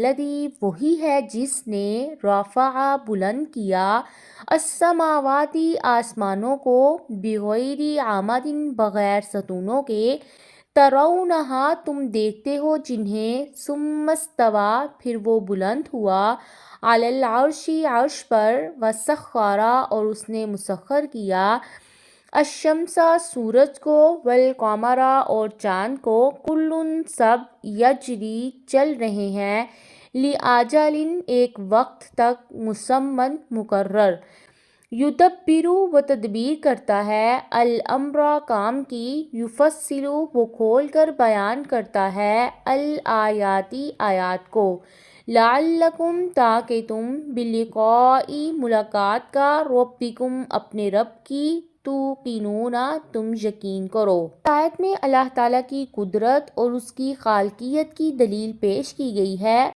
الذی وہی ہے جس نے رفع بلند کیا السماواتی آسمانوں کو بغیر عامد بغیر ستونوں کے ترونہا تم دیکھتے ہو جنہیں ثم استوی پھر وہ بلند ہوا علی العرش عرش پر وسخر اور اس نے مسخر کیا الشمس سورج کو والقمر اور چاند کو کل سب یجری چل رہے ہیں لأجل ایک وقت تک مسمی مقرر یدبر وہ تدبیر کرتا ہے الامر کام کی یفصل وہ کھول کر بیان کرتا ہے الآیات آیات کو لعلکم تاکہ تم بلقاء ملاقات کا ربکم اپنے رب کی توقنون تم یقین کرو۔ اس آیت میں اللہ تعالیٰ کی قدرت اور اس کی خالقیت کی دلیل پیش کی گئی ہے۔